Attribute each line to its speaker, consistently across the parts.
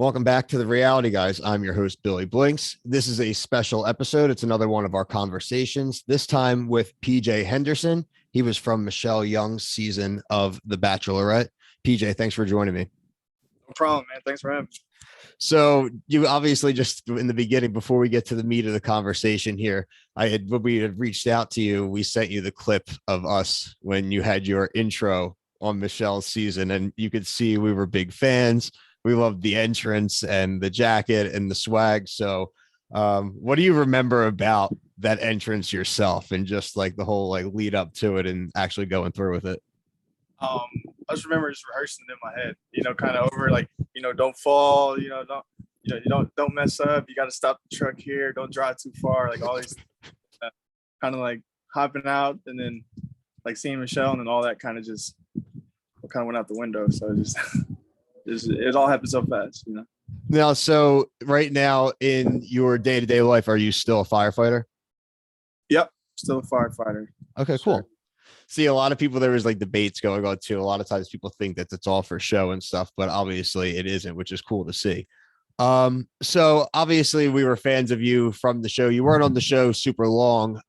Speaker 1: Welcome back to the Reality Guys. I'm your host, Billy Blinks. This is a special episode. It's another one of our conversations, this time with PJ Henderson. He was from Michelle Young's season of The Bachelorette. PJ, thanks for joining me.
Speaker 2: No problem, man. Thanks for having me.
Speaker 1: So you obviously just in the beginning, before we get to the meat of the conversation here, when we had reached out to you, we sent you the clip of us when you had your intro on Michelle's season, and you could see we were big fans. We loved the entrance and the jacket and the swag. So what do you remember about that entrance yourself and just like the whole like lead up to it and actually going through with it?
Speaker 2: I just remember just rehearsing in my head, kind of over like, don't fall, don't mess up. You got to stop the truck here. Don't drive too far. Like all these kind of like hopping out and then like seeing Michelle and then all that kind of went out the window. So it all happened so fast,
Speaker 1: Now, so right now in your day-to-day life, are you still a firefighter?
Speaker 2: Yep. Still a firefighter.
Speaker 1: Okay, cool.
Speaker 2: Sure.
Speaker 1: See, a lot of people, there was like debates going on too. A lot of times people think that it's all for show and stuff, but obviously it isn't, which is cool to see. So obviously we were fans of you from the show. You weren't on the show super long,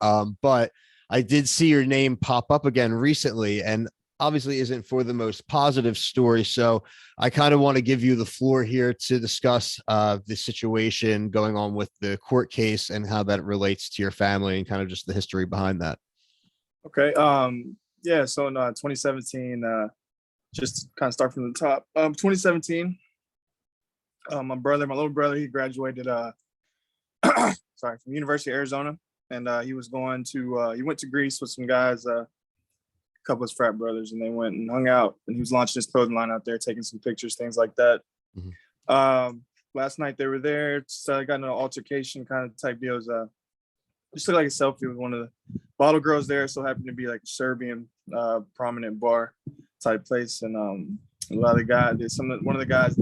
Speaker 1: but I did see your name pop up again recently, and obviously isn't for the most positive story. So I kind of want to give you the floor here to discuss the situation going on with the court case and how that relates to your family and kind of just the history behind that.
Speaker 2: Okay. Yeah. So in 2017, just to kind of start from the top, 2017, my little brother, he graduated, from University of Arizona, and he went to Greece with some guys, couple of his frat brothers, and they went and hung out, and he was launching his clothing line out there, taking some pictures, things like that. Mm-hmm. Last night they were there, got in an altercation kind of type deals. Just took like a selfie with one of the bottle girls there. So happened to be like a Serbian prominent bar type place, and a lot of the guys, one of the guys,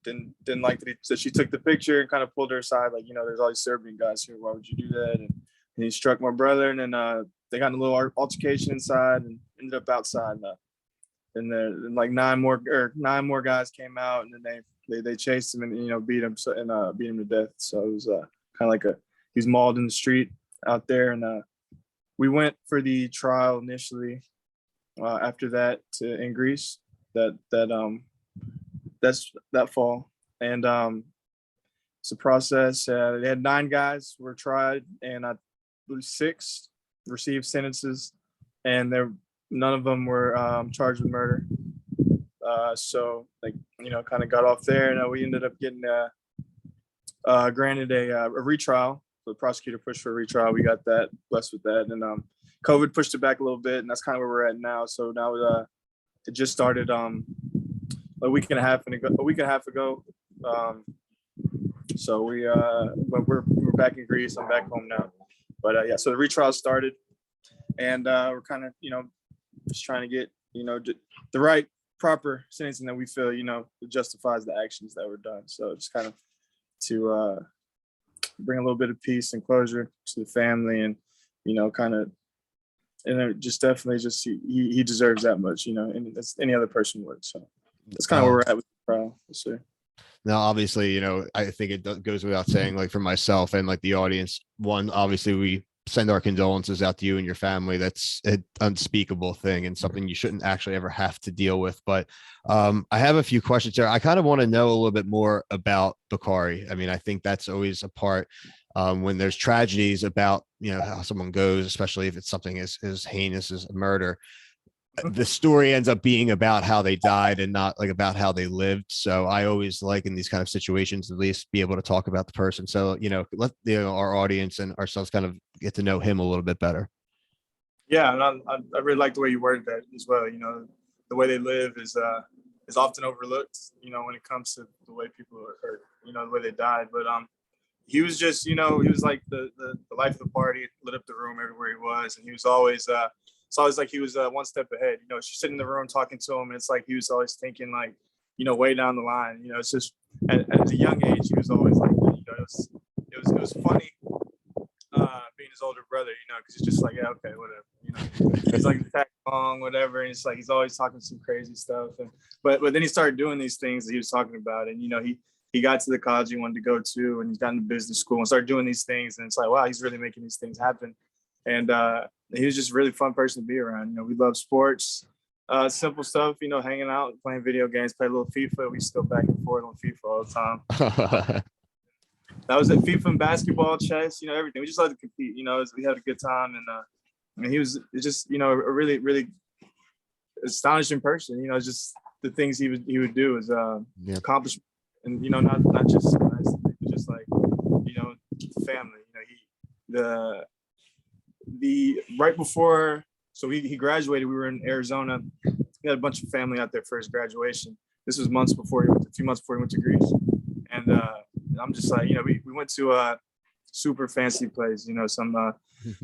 Speaker 2: didn't like that she took the picture and kind of pulled her aside, like, there's all these Serbian guys here, why would you do that? And he struck my brother, and then they got in a little altercation inside and ended up outside. And then like nine more guys came out, and then they chased him and beat him to death. So it was kind of like he was mauled in the street out there. And we went for the trial initially. After that in Greece that fall, and it's a process. They had 9 guys were tried, and I believe 6 received sentences, and none of them were charged with murder. So like, kind of got off there, and we ended up getting granted a retrial. So the prosecutor pushed for a retrial. We got that, blessed with that, and COVID pushed it back a little bit, and that's kind of where we're at now. So now it just started a week and a half ago. So we're back in Greece. I'm back home now. But yeah, so the retrial started, and we're kind of, just trying to get, the right proper sentencing that we feel, justifies the actions that were done. So just kind of to bring a little bit of peace and closure to the family, and, just definitely just he deserves that much, and that's any other person would. So that's kind of where we're at with the trial. We'll see.
Speaker 1: Now, obviously, I think it goes without saying, like for myself and like the audience, one, obviously we send our condolences out to you and your family. That's an unspeakable thing and something you shouldn't actually ever have to deal with. But I have a few questions here. I kind of want to know a little bit more about Bekari. I mean, I think that's always a part when there's tragedies about, how someone goes, especially if it's something as heinous as a murder. The story ends up being about how they died and not like about how they lived. So I always like in these kind of situations, at least be able to talk about the person. So, let our audience and ourselves kind of get to know him a little bit better.
Speaker 2: Yeah. And I really like the way you worded that as well. The way they live is often overlooked, when it comes to the way people are, the way they died. But he was just, he was like the life of the party, lit up the room everywhere he was. And he was always, it's always like he was one step ahead. She's sitting in the room talking to him, and it's like he was always thinking like, way down the line. It's just at a young age he was always like that. It was funny being his older brother, because it's just like, yeah, okay, whatever. He's like tag along, whatever, and it's like he's always talking some crazy stuff. But then he started doing these things that he was talking about, and he he got to the college he wanted to go to, and he's got into business school and started doing these things. And it's like, wow, he's really making these things happen. And he was just a really fun person to be around. You know, we love sports, simple stuff, you know, hanging out, playing video games, play a little FIFA. We still back and forth on FIFA all the time. That was it. FIFA and basketball, chess, you know, everything. We just like to compete, you know, we had a good time. And he was just, you know, a really, really astonishing person. You know, just the things he would do is accomplish, and, you know, not just nice, but just like, you know, family. You know, the right before, so he graduated, we were in Arizona. He had a bunch of family out there for his graduation. This was a few months before he went to Greece. And I'm just like, you know, we went to a super fancy place, you know, some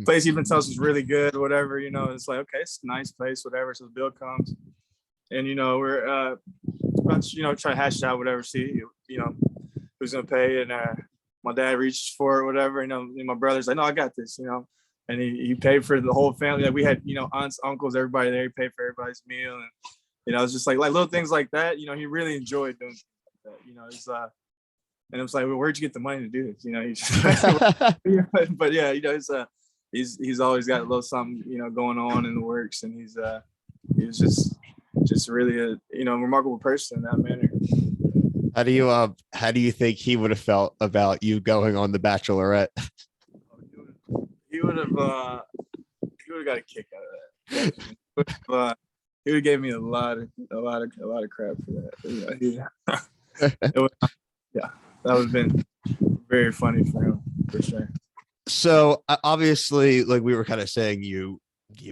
Speaker 2: place even tells us is really good or whatever, you know. It's like, okay, it's a nice place, whatever. So the bill comes, and, you know, we're about to, you know, try to hash it out, whatever, see, you know, who's gonna pay. And my dad reaches for it, whatever, you know, and my brother's like, no, I got this, you know. And he paid for the whole family. Like, we had, you know, aunts, uncles, everybody there. He paid for everybody's meal. And, you know, it's just like little things like that. You know, he really enjoyed doing that. You know, it's and it was like, well, where'd you get the money to do this? You know, he's just, but yeah, you know, he's always got a little something, you know, going on in the works. And he was just really a, you know, remarkable person in that manner.
Speaker 1: How do you think he would have felt about you going on the Bachelorette?
Speaker 2: He would have got a kick out of that. He would have gave me a lot of crap for that. You know, yeah, that would have been very funny for him, for sure.
Speaker 1: So obviously, like we were kind of saying, you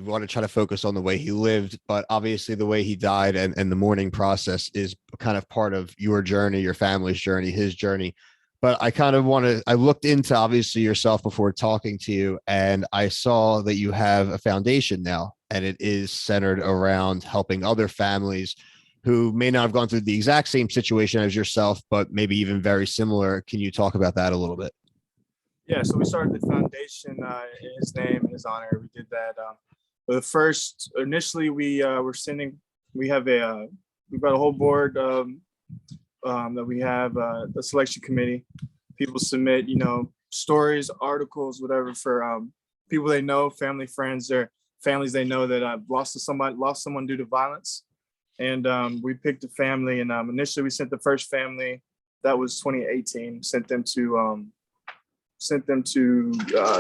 Speaker 1: want to try to focus on the way he lived, but obviously the way he died and the mourning process is kind of part of your journey, your family's journey, his journey. But I kind of I looked into obviously yourself before talking to you, and I saw that you have a foundation now, and it is centered around helping other families who may not have gone through the exact same situation as yourself, but maybe even very similar. Can you talk about that a little bit?
Speaker 2: Yeah, so we started the foundation in his name, in his honor. We did that. The first, initially, we've got a whole board that we have a selection committee. People submit, you know, stories, articles, whatever, for people they know, family, friends, or families they know that lost someone due to violence. And we picked a family, and initially we sent the first family, that was 2018, sent them to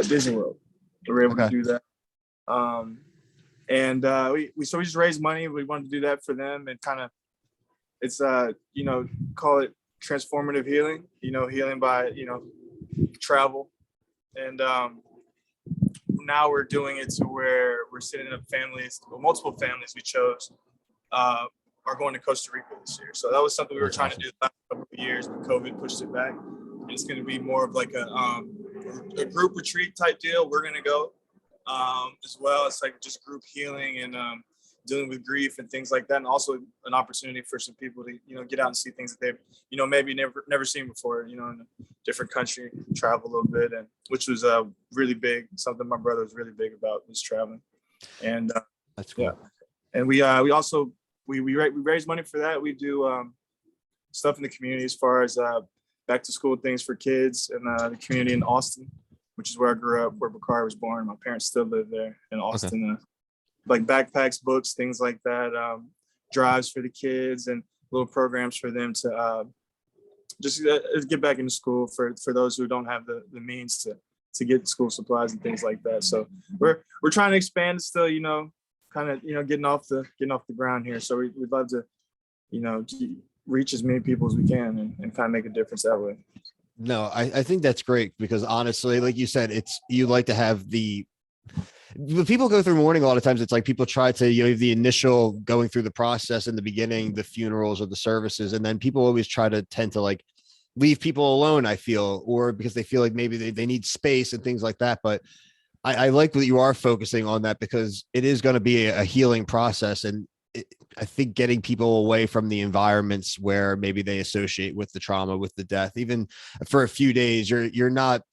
Speaker 2: Disney World. We were able to do that. We just raised money. We wanted to do that for them, and kind of, it's you know, call it transformative healing, you know, healing by, you know, travel. And now we're doing it to where we're setting up families, multiple families we chose are going to Costa Rica this year. So that was something we were trying to do the last couple of years, but COVID pushed it back. And it's going to be more of like a group retreat type deal. We're going to go as well. It's like just group healing and dealing with grief and things like that, and also an opportunity for some people to, you know, get out and see things that they've, you know, maybe never seen before, you know, in a different country, travel a little bit, and which was really big. Something my brother was really big about, was traveling. And
Speaker 1: that's cool.
Speaker 2: Yeah, and we also we raise money for that. We do stuff in the community as far as back to school things for kids in the community in Austin, which is where I grew up, where Bekari was born. My parents still live there in Austin. Okay. Like backpacks, books, things like that, drives for the kids, and little programs for them to just get back into school for those who don't have the means to get school supplies and things like that. So we're trying to expand, still, you know, kind of, you know, getting off the ground here. So we'd love to, you know, reach as many people as we can and kind of make a difference that way.
Speaker 1: No, I think that's great, because honestly, like you said, you like to have when people go through mourning, a lot of times it's like people try to, you know, the initial going through the process in the beginning, the funerals or the services, and then people always tend to like leave people alone, I feel, or because they feel like maybe they need space and things like that. But I like that you are focusing on that, because it is going to be a healing process. And I think getting people away from the environments where maybe they associate with the trauma, with the death, even for a few days, you're not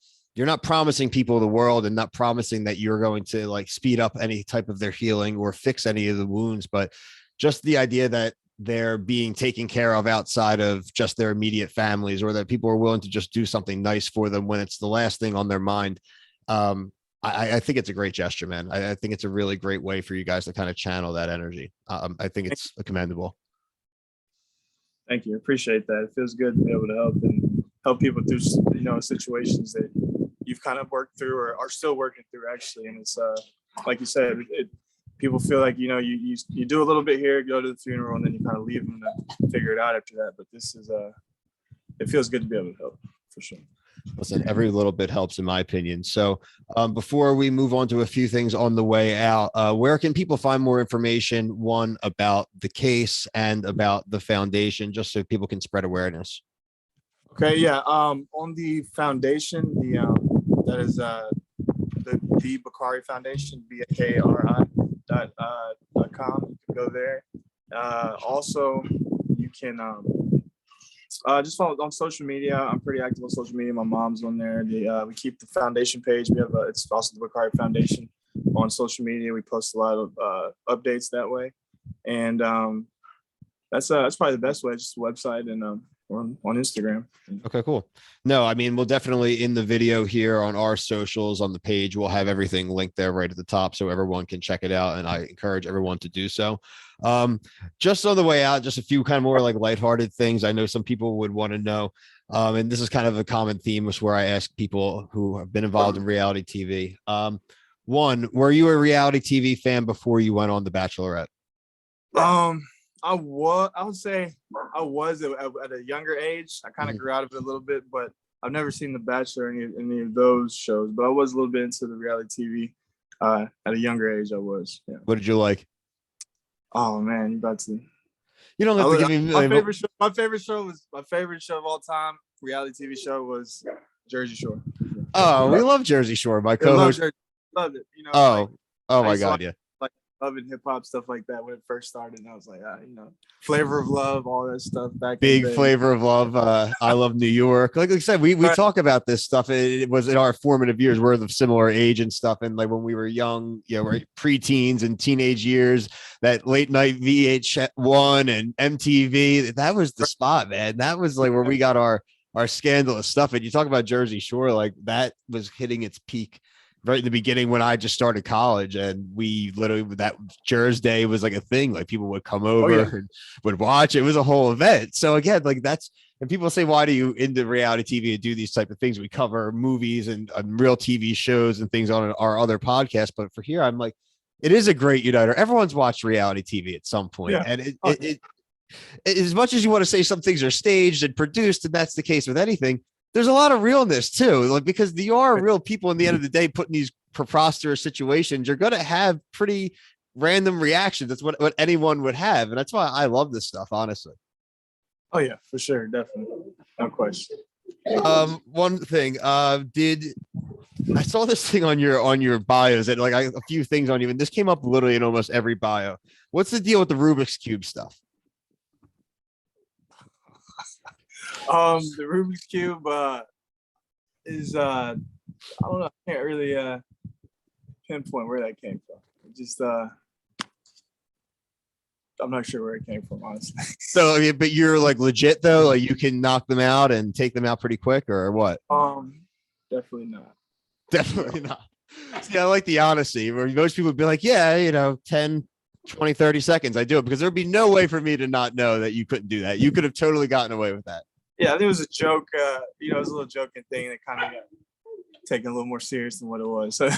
Speaker 1: promising people the world, and not promising that you're going to like speed up any type of their healing or fix any of the wounds. But just the idea that they're being taken care of outside of just their immediate families, or that people are willing to just do something nice for them when it's the last thing on their mind. I think it's a great gesture, man. I think it's a really great way for you guys to kind of channel that energy. I think it's commendable.
Speaker 2: Thank you. Appreciate that. It feels good to be able to help people through, situations that you've kind of worked through or are still working through, actually. And it's like you said, people feel like, you do a little bit here, go to the funeral, and then you kind of leave them to figure it out after that. But this is it feels good to be able to help, for sure.
Speaker 1: Listen, every little bit helps, in my opinion. So before we move on to a few things on the way out, where can people find more information, one, about the case and about the foundation, just so people can spread awareness?
Speaker 2: Okay, yeah. On the foundation, that is the Bakari Foundation, BAKRI.com. You can go there. Also, you can just follow on social media. I'm pretty active on social media. My mom's on there. We keep the foundation page. We have it's also the Bakari Foundation on social media. We post a lot of updates that way, and that's probably the best way. Just the website, and we're on Instagram.
Speaker 1: Okay, cool. No, I mean, we'll definitely, in the video here on our socials on the page, we'll have everything linked there right at the top so everyone can check it out. And I encourage everyone to do so. Just on the way out, just a few kind of more like lighthearted things I know some people would want to know. And this is kind of a common theme, is where I ask people who have been involved in reality TV. One, were you a reality TV fan before you went on The Bachelorette?
Speaker 2: I would say I was at a younger age. I kind of grew out of it a little bit, but I've never seen The Bachelor or any of those shows. But I was a little bit into the reality TV at a younger age. I was. Yeah.
Speaker 1: What did you like?
Speaker 2: Oh man, you about to.
Speaker 1: You don't have to give me
Speaker 2: my favorite show. My favorite show of all time. Reality TV show was Jersey Shore.
Speaker 1: Oh, we love Jersey Shore. My co-host
Speaker 2: loved it.
Speaker 1: Oh my God, yeah.
Speaker 2: Loving hip hop stuff like that when it first started, and I was like, Flavor of Love, all that stuff back.
Speaker 1: Big Flavor of Love. I Love New York. Like I said, we talk about this stuff. It was in our formative years. We're of similar age and stuff, and like when we were young, we're preteens and teenage years. That late night VH1 and MTV. That was the spot, man. That was like where we got our scandalous stuff. And you talk about Jersey Shore, like that was hitting its peak right in the beginning when I just started college, and we literally, that Jersey Day was like a thing. Like people would come over and would watch. It was a whole event. So again, like that's, and people say, why do you into reality TV and do these type of things? We cover movies and real TV shows and things on our other podcasts. But for here, I'm like, it is a great uniter. Everyone's watched reality TV at some point. Yeah. And it as much as you want to say some things are staged and produced, and that's the case with anything, there's a lot of realness too, like because you are real people in the end of the day put in these preposterous situations. You're going to have pretty random reactions. That's what anyone would have. And that's why I love this stuff, honestly.
Speaker 2: Oh yeah, for sure. Definitely. No question.
Speaker 1: One thing, I saw this thing on your bios that like a few things on you, and this came up literally in almost every bio. What's the deal with the Rubik's Cube stuff?
Speaker 2: The Rubik's Cube is I don't know, I can't really pinpoint where that came from. Just I'm not sure where it came from, honestly. So,
Speaker 1: but you're like legit though, like you can knock them out and take them out pretty quick, or what?
Speaker 2: Definitely not.
Speaker 1: Definitely not. See, I like the honesty where most people would be like, yeah, 10, 20, 30 seconds. I do it because there'd be no way for me to not know that you couldn't do that. You could have totally gotten away with that.
Speaker 2: Yeah, I think it was a joke. It was a little joking thing that kind of got taken a little more serious than what it was. So,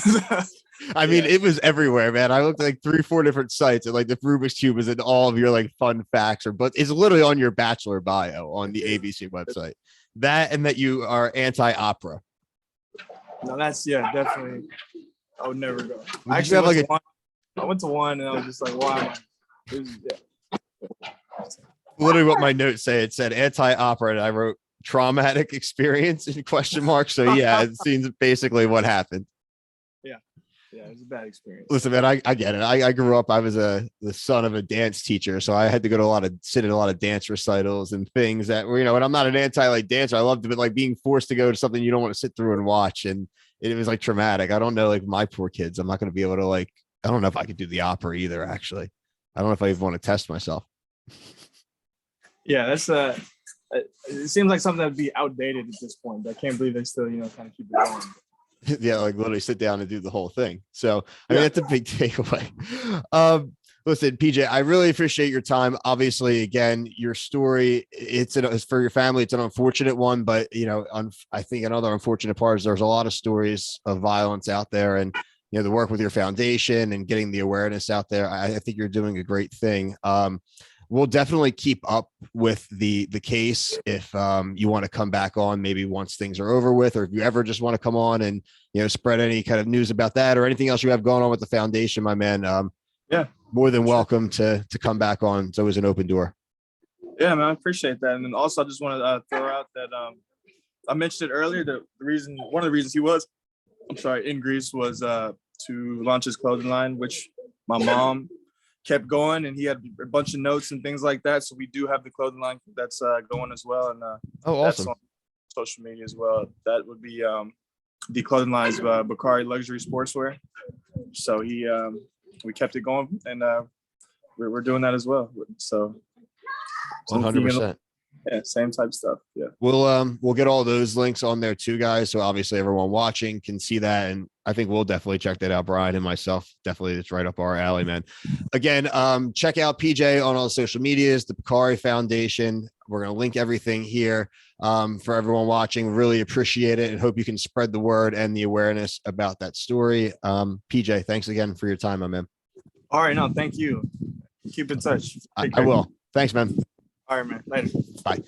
Speaker 1: I mean, it was everywhere, man. I looked at like 3-4 different sites, and like the Rubik's Cube is in all of your like fun facts, but it's literally on your Bachelor bio on the ABC website. That and that you are anti-opera.
Speaker 2: No, that's definitely. I would never go.
Speaker 1: I actually
Speaker 2: I went to one, and I was just like, why am I?
Speaker 1: Literally what my notes say. It said anti-opera, and I wrote traumatic experience in question mark. So yeah, it seems basically what happened.
Speaker 2: Yeah, it was a bad experience.
Speaker 1: Listen, man, I get it. I grew up, I was the son of a dance teacher, so I had to go to sit in a lot of dance recitals and things that were, and I'm not an dancer. I loved it, but like being forced to go to something you don't want to sit through and watch, and it was like traumatic. I don't know, like my poor kids, I'm not going to be able to I don't know if I could do the opera either. Actually, I don't know if I even want to test myself.
Speaker 2: Yeah, that's it seems like something that'd be outdated at this point. I can't believe they still, you know, kind of keep it going.
Speaker 1: Yeah, like literally sit down and do the whole thing. So I
Speaker 2: Yeah.
Speaker 1: mean, that's a big takeaway. Listen, PJ, I really appreciate your time. Obviously, again, your story, it's for your family. It's an unfortunate one, but you know, I think another unfortunate part is there's a lot of stories of violence out there, and you know, the work with your foundation and getting the awareness out there. I think you're doing a great thing. We'll definitely keep up with the case if you want to come back on maybe once things are over with, or if you ever just want to come on and you know spread any kind of news about that or anything else you have going on with the foundation, my man.
Speaker 2: Yeah,
Speaker 1: more than welcome to come back on. It's always an open door.
Speaker 2: Yeah, man, I appreciate that. And then also, I just want to throw out that I mentioned it earlier. One of the reasons he was, in Greece was to launch his clothing line, which my mom kept going, and he had a bunch of notes and things like that. So we do have the clothing line that's going as well, and
Speaker 1: oh, awesome.
Speaker 2: That's on social media as well. That would be the clothing line's Bakari Luxury Sportswear. So we kept it going, and we're doing that as well. So
Speaker 1: 100%.
Speaker 2: Yeah, same type stuff. Yeah.
Speaker 1: We'll get all those links on there too, guys. So obviously everyone watching can see that. And I think we'll definitely check that out. Brian and myself, definitely it's right up our alley, man. Again, check out PJ on all the social medias, the Bakari Foundation. We're going to link everything here for everyone watching. Really appreciate it and hope you can spread the word and the awareness about that story. PJ, thanks again for your time, my man.
Speaker 2: All right. No, thank you. Keep in touch.
Speaker 1: I will. Thanks, man.
Speaker 2: All right, man. Later.
Speaker 1: Bye.